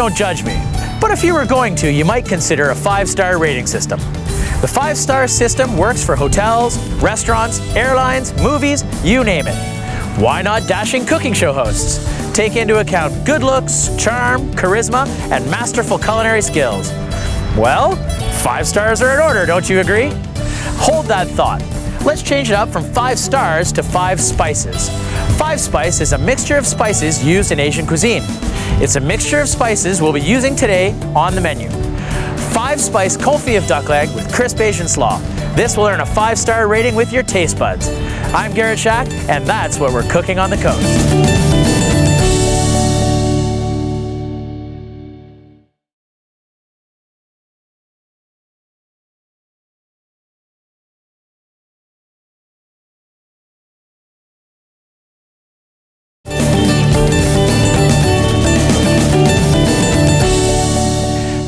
don't judge me. But if you were going to, you might consider a 5-star rating system. The 5-star system works for hotels, restaurants, airlines, movies, you name it. Why not dashing cooking show hosts? Take into account good looks, charm, charisma, and masterful culinary skills. Well, 5 stars are in order, don't you agree? Hold that thought. Let's change it up from 5 stars to 5 spices. 5 spice is a mixture of spices used in Asian cuisine. It's a mixture of spices we'll be using today on the menu. 5 spice Cofee of duck leg with crisp Asian slaw. This will earn a 5-star rating with your taste buds. I'm Garret Schack, and that's what we're cooking on the coast.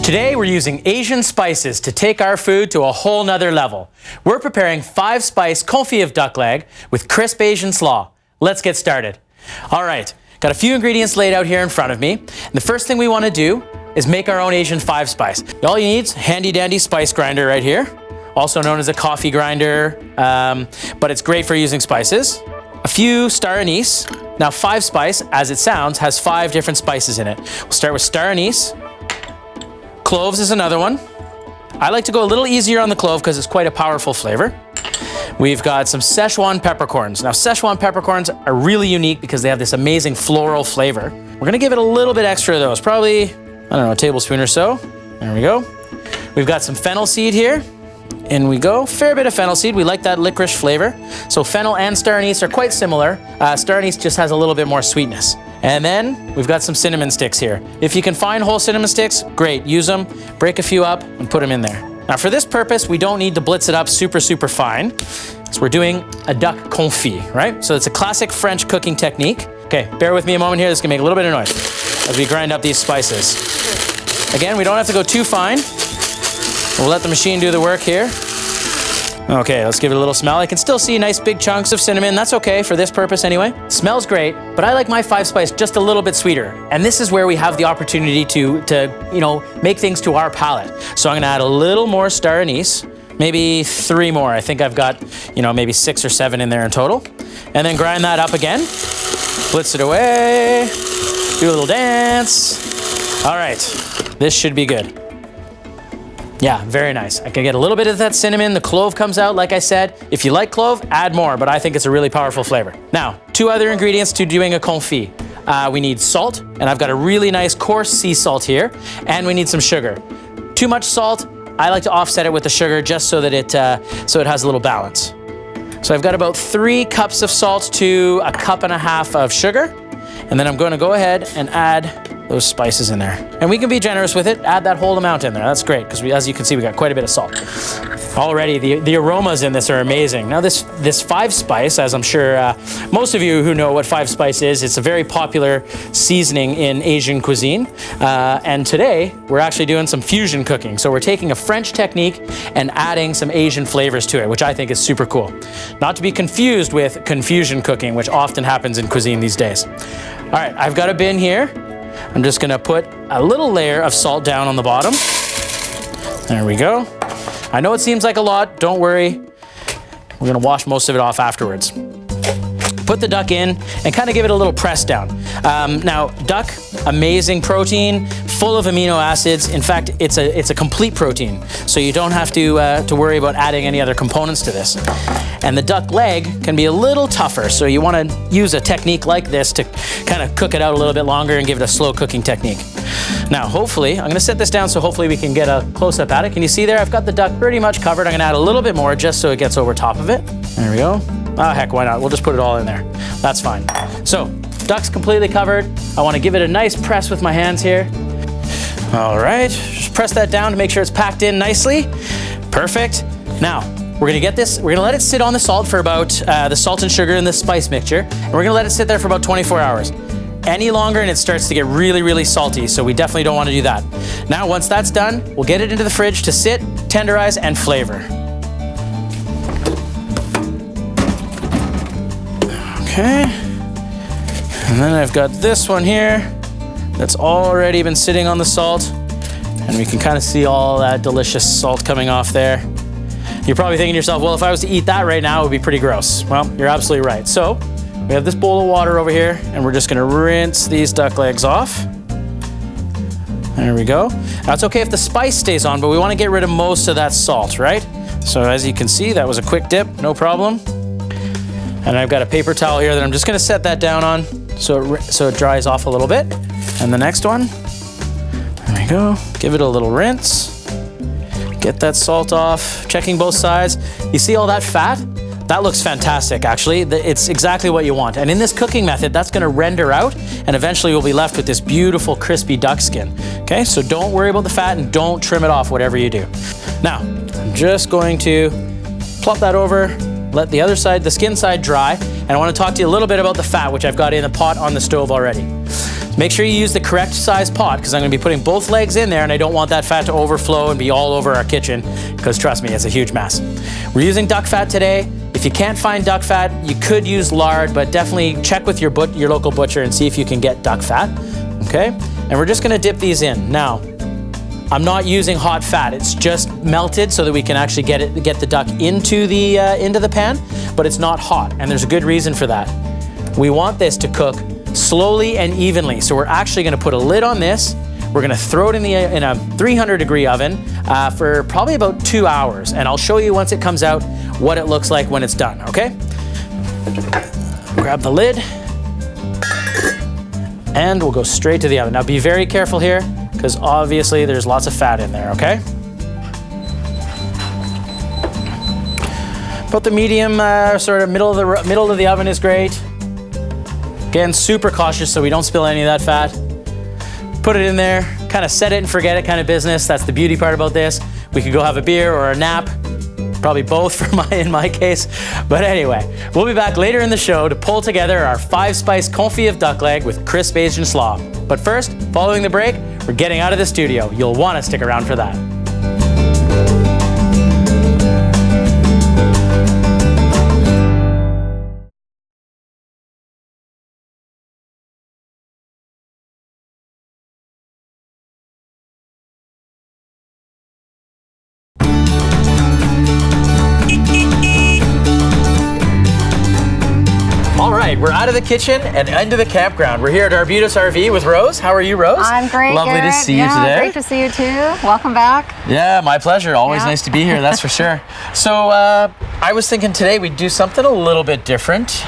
Today we're using Asian spices to take our food to a whole nother level. We're preparing 5 spice Confit of duck leg with crisp Asian slaw. Let's get started. All right, got a few ingredients laid out here in front of me. And the first thing we want to do is make our own Asian 5 spice. All you need is a handy dandy spice grinder right here, also known as a coffee grinder, but it's great for using spices. A few star anise. Now 5 spice, as it sounds, has 5 different spices in it. We'll start with star anise. Cloves is another one. I like to go a little easier on the clove because it's quite a powerful flavor. We've got some Szechuan Peppercorns. Now Szechuan Peppercorns are really unique because they have this amazing floral flavor. We're gonna give it a little bit extra of those, probably, I don't know, a tablespoon or so. There we go. We've got some fennel seed here. In we go, fair bit of fennel seed. We like that licorice flavor. So fennel and star anise are quite similar. Star anise just has a little bit more sweetness. And then we've got some cinnamon sticks here. If you can find whole cinnamon sticks, great, use them, break a few up and put them in there. Now for this purpose, we don't need to blitz it up super fine. So we're doing a duck confit, right? So it's a classic French cooking technique. Okay, bear with me a moment here. This is gonna make a little bit of noise as we grind up these spices. Again, we don't have to go too fine. We'll let the machine do the work here. Okay, let's give it a little smell. I can still see nice big chunks of cinnamon. That's okay for this purpose anyway. Smells great, but I like my 5 spice just a little bit sweeter. And this is where we have the opportunity to make things to our palate. So I'm gonna add a little more star anise, maybe 3 more. I think I've got, maybe 6 or 7 in there in total. And then grind that up again. Blitz it away. Do a little dance. All right, this should be good. Yeah, very nice. I can get a little bit of that cinnamon. The clove comes out, like I said. If you like clove, add more, but I think it's a really powerful flavor. Now, 2 other ingredients to doing a confit. We need salt, and I've got a really nice coarse sea salt here, and we need some sugar. Too much salt, I like to offset it with the sugar just so that it has a little balance. So I've got about 3 cups of salt to 1.5 cups of sugar, and then I'm going to go ahead and add those spices in there. And we can be generous with it, add that whole amount in there. That's great, because as you can see, we got quite a bit of salt. Already, the aromas in this are amazing. Now this 5 spice, as I'm sure most of you who know what 5 spice is, it's a very popular seasoning in Asian cuisine. And today, we're actually doing some fusion cooking. So we're taking a French technique and adding some Asian flavors to it, which I think is super cool. Not to be confused with confusion cooking, which often happens in cuisine these days. All right, I've got a bin here. I'm just gonna put a little layer of salt down on the bottom. There we go. I know it seems like a lot, don't worry. We're gonna wash most of it off afterwards. Put the duck in and kind of give it a little press down. Now, duck, amazing protein, full of amino acids. In fact, it's a complete protein, so you don't have to worry about adding any other components to this. And the duck leg can be a little tougher, so you want to use a technique like this to kind of cook it out a little bit longer and give it a slow cooking technique. Now, hopefully, I'm going to set this down so hopefully we can get a close-up at it. Can you see there? I've got the duck pretty much covered. I'm going to add a little bit more just so it gets over top of it. There we go. Oh, heck, why not? We'll just put it all in there. That's fine. So, duck's completely covered. I want to give it a nice press with my hands here. All right, just press that down to make sure it's packed in nicely. Perfect. Now, we're gonna get this, we're gonna let it sit on the salt for about, the salt and sugar in the spice mixture, and we're gonna let it sit there for about 24 hours. Any longer and it starts to get really salty, so we definitely don't want to do that. Now, once that's done, we'll get it into the fridge to sit, tenderize, and flavor. Okay. And then I've got this one here. that's already been sitting on the salt. And we can kind of see all that delicious salt coming off there. You're probably thinking to yourself, well, if I was to eat that right now, it would be pretty gross. Well, you're absolutely right. So we have this bowl of water over here, and we're just gonna rinse these duck legs off. There we go. Now it's okay if the spice stays on, but we wanna get rid of most of that salt, right? So as you can see, that was a quick dip, no problem. And I've got a paper towel here that I'm just gonna set that down on so it dries off a little bit. And the next one, there we go. Give it a little rinse. Get that salt off, checking both sides. You see all that fat? That looks fantastic, actually. It's exactly what you want. And in this cooking method, that's gonna render out, and eventually we'll be left with this beautiful, crispy duck skin. Okay, so don't worry about the fat and don't trim it off, whatever you do. Now, I'm just going to plop that over, let the other side, the skin side dry, and I wanna talk to you a little bit about the fat, which I've got in the pot on the stove already. Make sure you use the correct size pot, because I'm gonna be putting both legs in there, and I don't want that fat to overflow and be all over our kitchen, because trust me, it's a huge mess. We're using duck fat today. If you can't find duck fat, you could use lard, but definitely check with your local butcher and see if you can get duck fat, okay? And we're just gonna dip these in. Now, I'm not using hot fat. It's just melted so that we can actually get the duck into the pan, but it's not hot, and there's a good reason for that. We want this to cook slowly and evenly. So we're actually gonna put a lid on this. We're gonna throw it in a 300-degree oven for probably about 2 hours. And I'll show you once it comes out what it looks like when it's done, okay? Grab the lid, and we'll go straight to the oven. Now be very careful here, because obviously there's lots of fat in there, okay? About the medium, sort of middle of the oven is great. Again, super cautious so we don't spill any of that fat. Put it in there, kind of set it and forget it kind of business. That's the beauty part about this. We could go have a beer or a nap, probably both in my case. But anyway, we'll be back later in the show to pull together our 5-spice confit of duck leg with crisp Asian slaw. But first, following the break, we're getting out of the studio. You'll want to stick around for that. We're out of the kitchen and into the campground. We're here at Arbutus RV with Rose. How are you, Rose? I'm great, Lovely Garret. to see you today. Great to see you too. Welcome back. Yeah, my pleasure. Always nice to be here, that's for sure. So I was thinking today we'd do something a little bit different.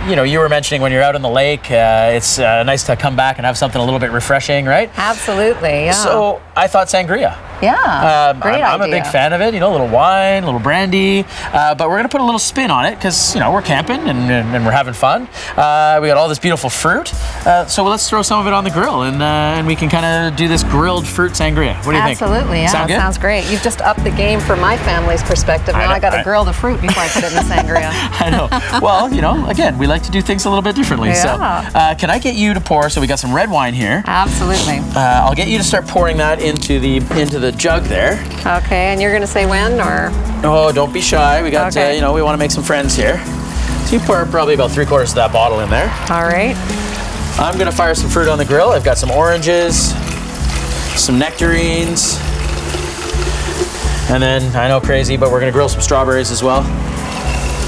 You know, you were mentioning when you're out on the lake, it's nice to come back and have something a little bit refreshing, right? Absolutely, yeah. So I thought sangria. Yeah, great idea. I'm a big fan of it, you know, a little wine, a little brandy, but we're gonna put a little spin on it because, you know, we're camping and we're having fun. We got all this beautiful fruit, so let's throw some of it on the grill and we can kind of do this grilled fruit sangria. What do you think? Absolutely, yeah, Sound good? Sounds great. You've just upped the game from my family's perspective. Now I gotta grill the fruit before I put it in the sangria. I know. Well, you know, again, we like to do things a little bit differently. Yeah. So can I get you to pour, so we got some red wine here. Absolutely. I'll get you to start pouring that into the jug there. Okay, and you're gonna say when, or? Oh, don't be shy. We got, Okay. you know, we want to make some friends here. So you pour probably about 3/4 of that bottle in there. All right. I'm gonna fire some fruit on the grill. I've got some oranges, some nectarines, and then, I know, crazy, but we're gonna grill some strawberries as well.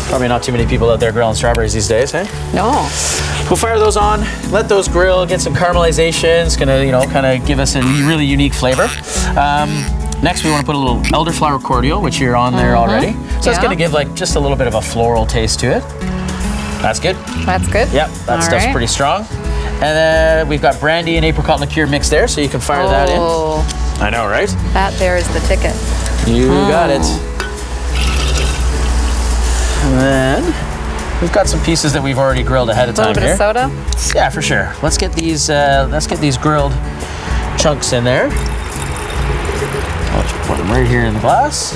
Probably not too many people out there grilling strawberries these days, hey? No. We'll fire those on, let those grill, get some caramelization. It's gonna, you know, kind of give us a really unique flavor. Next, we want to put a little elderflower cordial, which you're on there already. So it's gonna give like just a little bit of a floral taste to it. That's good. That's good. Yep, that stuff's pretty strong. And then we've got brandy and apricot liqueur mixed there, so you can fire that in. I know, right? That there is the ticket. You got it. And then we've got some pieces that we've already grilled ahead of time here. A little bit of soda? Yeah, for sure. Let's get these grilled chunks in there. I'll just put them right here in the glass.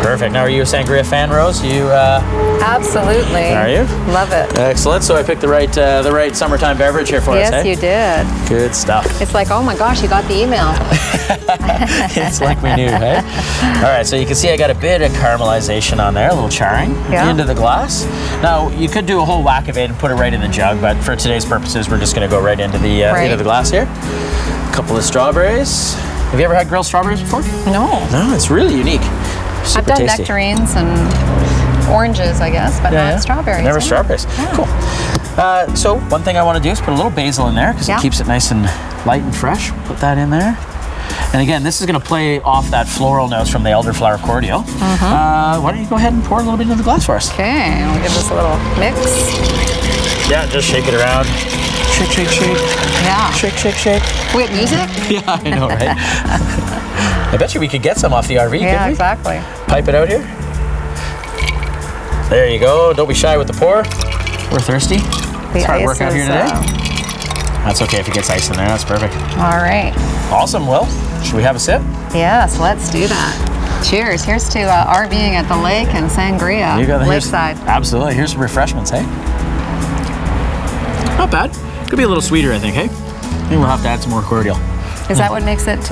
Perfect. Now, are you a sangria fan, Rose? You Absolutely. Are you? Love it. Excellent. So I picked the right summertime beverage here for us. Yes, you did. Good stuff. It's like, oh my gosh, you got the email. It's like we knew, hey? All right, so you can see I got a bit of caramelization on there, a little charring into the glass. Now, you could do a whole whack of it and put it right in the jug, but for today's purposes, we're just going to go right into the glass here. A couple of strawberries. Have you ever had grilled strawberries before? No. No, it's really unique. Super I've done tasty. nectarines and oranges, I guess, but not strawberries. Never strawberries. Yeah. Cool. So one thing I want to do is put a little basil in there because it keeps it nice and light and fresh. Put that in there. And again, this is going to play off that floral notes from the elderflower cordial. Why don't you go ahead and pour a little bit into the glass for us? Okay, I'll give this a little mix. Yeah, just shake it around. Shake, shake, shake. Yeah. Shake, shake, shake. Wait, music? Yeah, I know, right? I bet you we could get some off the RV, Yeah, couldn't we? exactly. Pipe it out here. There you go. Don't be shy with the pour. We're thirsty. It's hard work out here today. That's okay if it gets ice in there. That's perfect. All right. Awesome. Well, should we have a sip? Yes, let's do that. Cheers. Here's to RVing at the lake and sangria. You got the lakeside. Absolutely. Here's some refreshments, hey? Not bad. Could be a little sweeter, I think, hey? Maybe we'll have to add some more cordial. Is that what makes it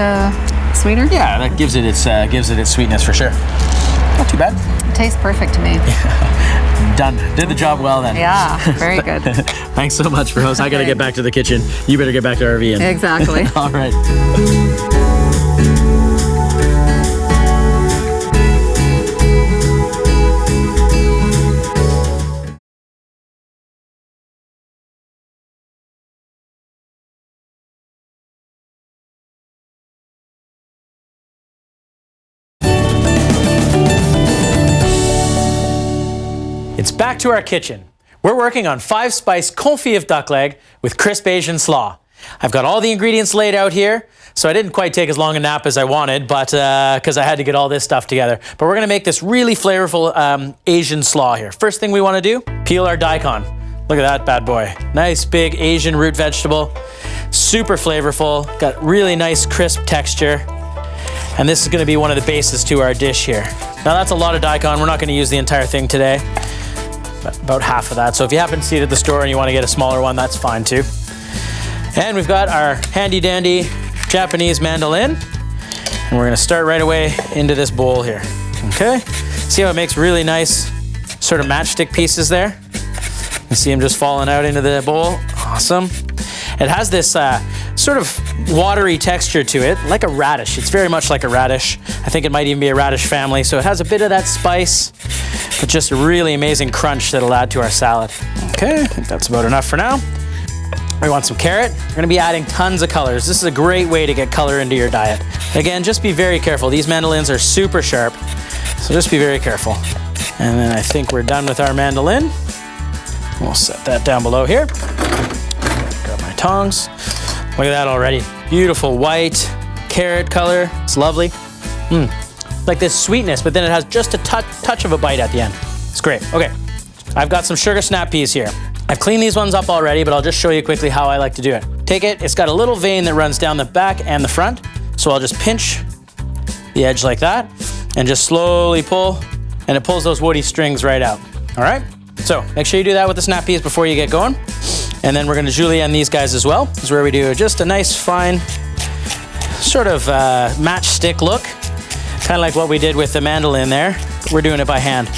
sweeter? Yeah, that gives it its sweetness for sure. Not too bad. It tastes perfect to me. Done. Did the job well then. Yeah, very good. Thanks so much, Rose. I got to get back to the kitchen. You better get back to RV. Exactly. All right. It's back to our kitchen. We're working on 5-spice confit of duck leg with crisp Asian slaw. I've got all the ingredients laid out here, so I didn't quite take as long a nap as I wanted, but because I had to get all this stuff together. But we're gonna make this really flavorful Asian slaw here. First thing we wanna do, peel our daikon. Look at that bad boy. Nice big Asian root vegetable, super flavorful, got really nice crisp texture. And this is gonna be one of the bases to our dish here. Now that's a lot of daikon. We're not gonna use the entire thing today. About half of that. So if you happen to see it at the store and you want to get a smaller one, that's fine too. And we've got our handy dandy Japanese mandolin. And we're going to start right away into this bowl here. Okay. See how it makes really nice sort of matchstick pieces there? You see them just falling out into the bowl. Awesome. It has this sort of watery texture to it, like a radish. It's very much like a radish. I think it might even be a radish family. So it has a bit of that spice, but just a really amazing crunch that'll add to our salad. Okay, I think that's about enough for now. We want some carrot. We're gonna be adding tons of colors. This is a great way to get color into your diet. Again, just be very careful. These mandolins are super sharp, so just be very careful. And then I think we're done with our mandolin. We'll set that down below here. Grab my tongs. Look at that already. Beautiful white carrot color. It's lovely. Like this sweetness, but then it has just a touch of a bite at the end. It's great. Okay, I've got some sugar snap peas here. I've cleaned these ones up already, but I'll just show you quickly how I like to do it. Take it, it's got a little vein that runs down the back and the front. So I'll just pinch the edge like that and just slowly pull, and it pulls those woody strings right out. All right? So make sure you do that with the snap peas before you get going. And then we're gonna julienne these guys as well. This is where we do just a nice fine sort of matchstick look. Kind of like what we did with the mandolin there. We're doing it by hand.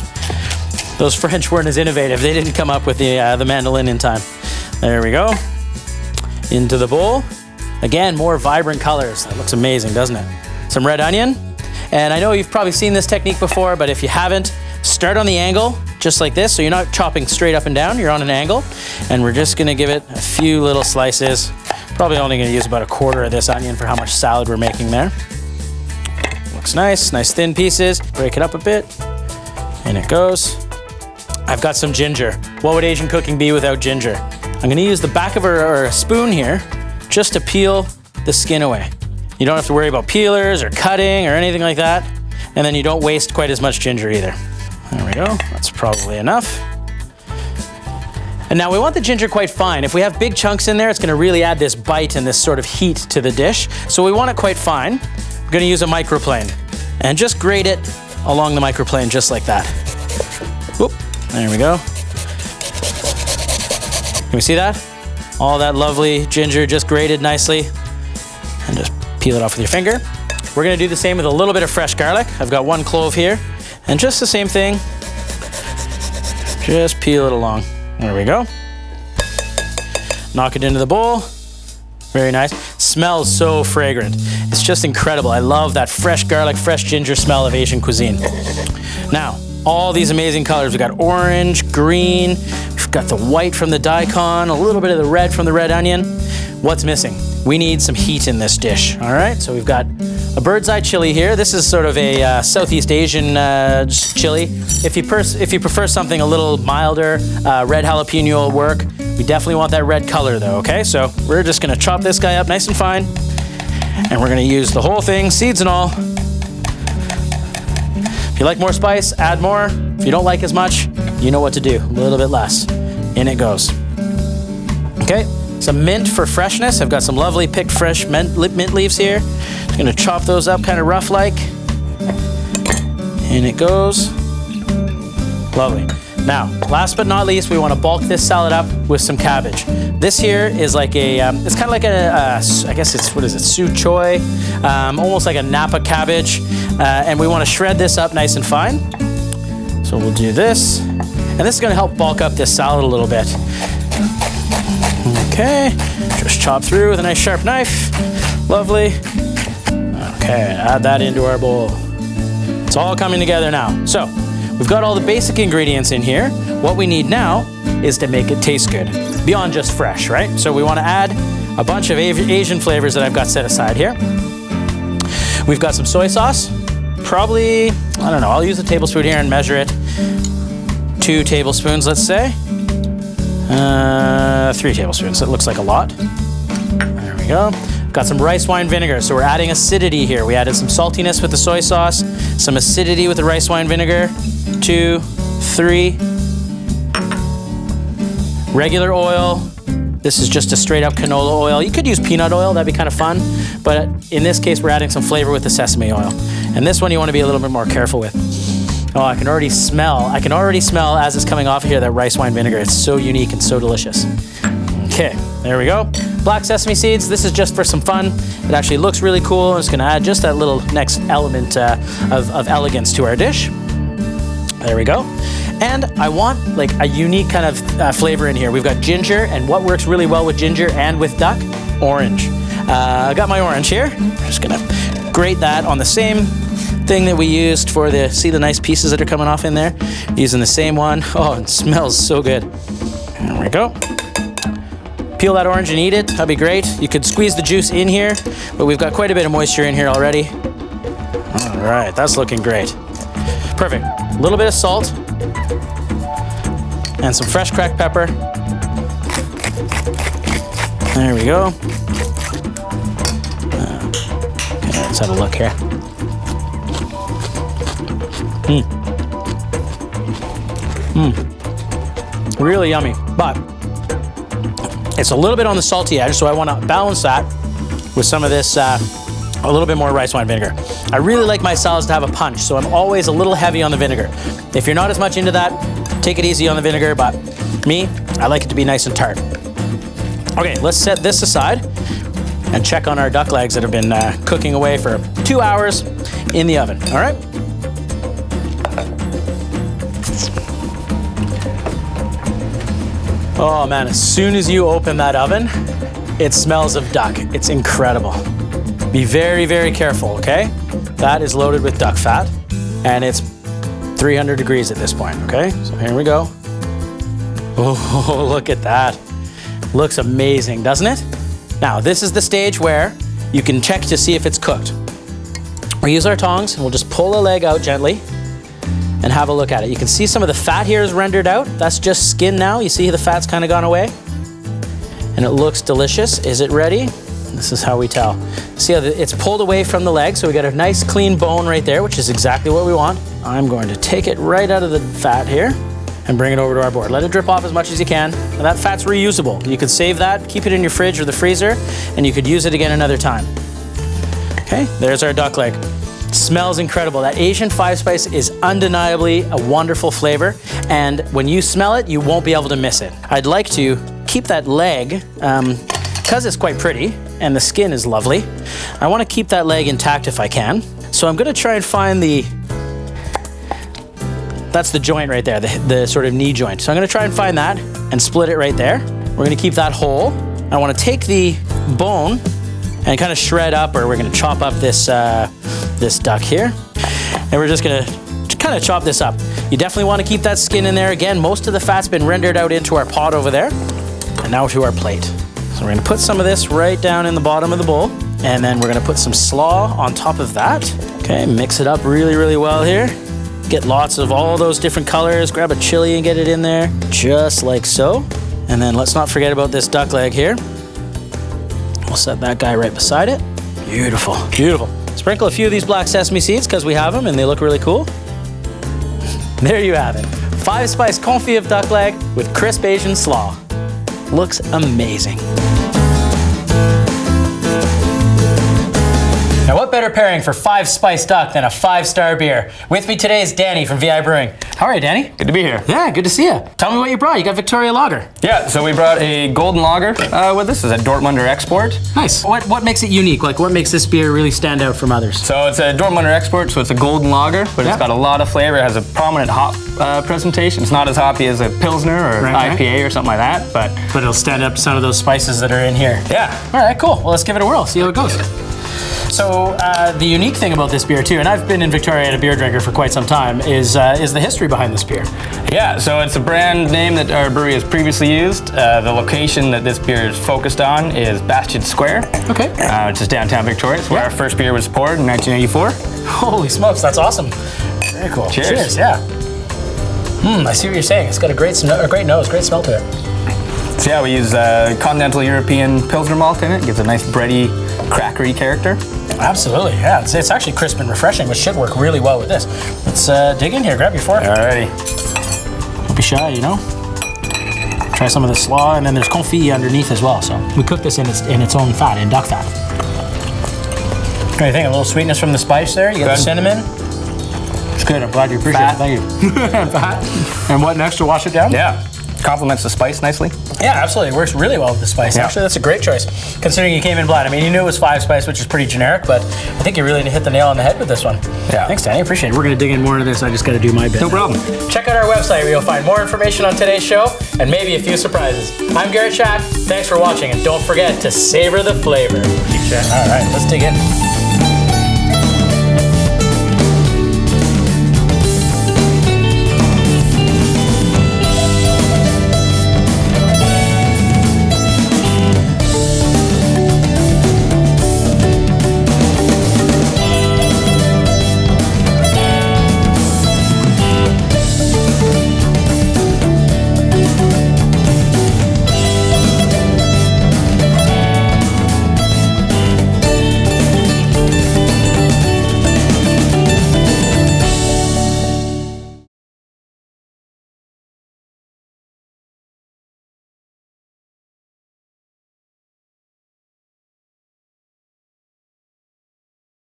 Those French weren't as innovative. They didn't come up with the mandolin in time. There we go. Into the bowl. Again, more vibrant colors. That looks amazing, doesn't it? Some red onion. And I know you've probably seen this technique before, but if you haven't, start on the angle, just like this. So you're not chopping straight up and down, you're on an angle. And we're just gonna give it a few little slices. Probably only gonna use about a quarter of this onion for how much salad we're making there. Looks nice, nice thin pieces. Break it up a bit, and it goes. I've got some ginger. What would Asian cooking be without ginger? I'm gonna use the back of a spoon here just to peel the skin away. You don't have to worry about peelers or cutting or anything like that. And then you don't waste quite as much ginger either. There we go, that's probably enough. And now we want the ginger quite fine. If we have big chunks in there, it's gonna really add this bite and this sort of heat to the dish. So we want it quite fine. We're gonna use a microplane and just grate it along the microplane just like that. Whoop, there we go. Can we see that? All that lovely ginger just grated nicely. And just peel it off with your finger. We're gonna do the same with a little bit of fresh garlic. I've got 1 clove here. And just the same thing. Just peel it along. There we go. Knock it into the bowl. Very nice. Smells so fragrant. It's just incredible. I love that fresh garlic, fresh ginger smell of Asian cuisine. Now, all these amazing colors. We've got orange, green, we've got the white from the daikon, a little bit of the red from the red onion. What's missing? We need some heat in this dish. All right, so we've got a bird's eye chili here. This is sort of a Southeast Asian chili. If you prefer something a little milder, red jalapeno will work. We definitely want that red color though, okay? So we're just gonna chop this guy up nice and fine, and we're gonna use the whole thing, seeds and all. If you like more spice, add more. If you don't like as much, you know what to do, a little bit less. In it goes. Okay, some mint for freshness. I've got some lovely picked fresh mint leaves here. Just gonna chop those up kind of rough like. In it goes. Lovely. Now, last but not least, we want to bulk this salad up with some cabbage. This here is like a, it's kind of like a, I guess it's, what is it, su choy, almost like a Napa cabbage, and we want to shred this up nice and fine. So we'll do this, and this is going to help bulk up this salad a little bit. Okay, just chop through with a nice sharp knife. Lovely. Okay, add that into our bowl. It's all coming together now. So, we've got all the basic ingredients in here. What we need now is to make it taste good, beyond just fresh, right? So we want to add a bunch of Asian flavors that I've got set aside here. We've got some soy sauce, probably, I don't know, I'll use a tablespoon here and measure it. 2 tablespoons, let's say. 3 tablespoons, that looks like a lot. There we go. Got some rice wine vinegar, so we're adding acidity here. We added some saltiness with the soy sauce, some acidity with the rice wine vinegar. 2, 3. Regular oil. This is just a straight up canola oil. You could use peanut oil, that'd be kind of fun. But in this case, we're adding some flavor with the sesame oil. And this one you want to be a little bit more careful with. Oh, I can already smell as it's coming off of here that rice wine vinegar. It's so unique and so delicious. Okay, there we go. Black sesame seeds, this is just for some fun. It actually looks really cool. It's gonna add just that little next element of elegance to our dish. There we go. And I want like a unique kind of flavor in here. We've got ginger, and what works really well with ginger and with duck? Orange. I got my orange here. I'm just gonna grate that on the same thing that we used for see the nice pieces that are coming off in there? Using the same one. Oh, it smells so good. There we go. Peel that orange and eat it, that'd be great. You could squeeze the juice in here, but we've got quite a bit of moisture in here already. All right, that's looking great. Perfect. A little bit of salt and some fresh cracked pepper. There we go. Okay, let's have a look here. Really yummy, but it's a little bit on the salty edge, so I want to balance that with some of this, a little bit more rice wine vinegar. I really like my salads to have a punch, so I'm always a little heavy on the vinegar. If you're not as much into that, take it easy on the vinegar, but me, I like it to be nice and tart. Okay, let's set this aside and check on our duck legs that have been cooking away for 2 hours in the oven, all right? Oh man, as soon as you open that oven, it smells of duck. It's incredible. Be very, very careful, okay? That is loaded with duck fat, and it's 300 degrees at this point, okay? So here we go. Oh, look at that. Looks amazing, doesn't it? Now, this is the stage where you can check to see if it's cooked. We use our tongs, and we'll just pull a leg out gently and have a look at it. You can see some of the fat here is rendered out. That's just skin now. You see the fat's kind of gone away. And it looks delicious. Is it ready? This is how we tell. See how it's pulled away from the leg, so we got a nice clean bone right there, which is exactly what we want. I'm going to take it right out of the fat here and bring it over to our board. Let it drip off as much as you can. And that fat's reusable. You could save that, keep it in your fridge or the freezer, and you could use it again another time. Okay, there's our duck leg. Smells incredible. That Asian 5-spice is undeniably a wonderful flavor, and when you smell it, you won't be able to miss it. I'd like to keep that leg, because it's quite pretty and the skin is lovely, I want to keep that leg intact if I can. So I'm going to try and find that's the joint right there, the sort of knee joint. So I'm going to try and find that and split it right there. We're going to keep that whole. I want to take the bone and kind of shred up, or we're going to chop up this duck here. And we're just going to kind of chop this up. You definitely want to keep that skin in there. Again, most of the fat's been rendered out into our pot over there. And now to our plate. So we're going to put some of this right down in the bottom of the bowl. And then we're going to put some slaw on top of that. Okay, mix it up really, really well here. Get lots of all those different colors. Grab a chili and get it in there, just like so. And then let's not forget about this duck leg here. We'll set that guy right beside it. Beautiful, beautiful. Sprinkle a few of these black sesame seeds because we have them and they look really cool. There you have it. 5-spice confit of duck leg with crisp Asian slaw. Looks amazing. Now what better pairing for 5-spice duck than a 5-star beer? With me today is Danny from VI Brewing. How are you, Danny? Good to be here. Yeah, good to see you. Tell me what you brought. You got Victoria Lager. Yeah, so we brought a golden lager with us. It's a Dortmunder export. Nice. What makes it unique? Like, what makes this beer really stand out from others? So it's a Dortmunder export, so it's a golden lager, but it's got a lot of flavor. It has a prominent hop presentation. It's not as hoppy as a Pilsner or IPA or something like that, but it'll stand up to some of those spices that are in here. Yeah. All right, cool. Well, let's give it a whirl. See how it goes. So the unique thing about this beer too, and I've been in Victoria and a beer drinker for quite some time, is the history behind this beer. Yeah, so it's a brand name that our brewery has previously used. The location that this beer is focused on is Bastion Square. Okay. Which is downtown Victoria. It's where our first beer was poured in 1984. Holy smokes, that's awesome. Very cool. Cheers. Cheers, yeah. I see what you're saying. It's got a great nose, great smell to it. So yeah, we use continental European Pilsner malt in it. It gives a nice bready, crackery character. Absolutely, yeah. It's actually crisp and refreshing, which should work really well with this. Let's dig in here. Grab your fork. Alrighty. Don't be shy, you know. Try some of the slaw, and then there's confit underneath as well. So we cook this in its own fat, in duck fat. What do you think? A little sweetness from the spice there. You got the cinnamon. It's good. I'm glad you appreciate it. Thank you. Fat. And what next to wash it down? Yeah. Complements the spice nicely. Yeah, absolutely. It works really well with the spice. Yeah. Actually, that's a great choice, considering you came in blind. I mean, you knew it was 5-spice, which is pretty generic, but I think you really hit the nail on the head with this one. Yeah. Thanks, Danny. Appreciate it. We're going to dig in more into this. I just got to do my bit. No problem. Check out our website where you'll find more information on today's show and maybe a few surprises. I'm Garret Schack. Thanks for watching, and don't forget to savor the flavor. All right, let's dig in.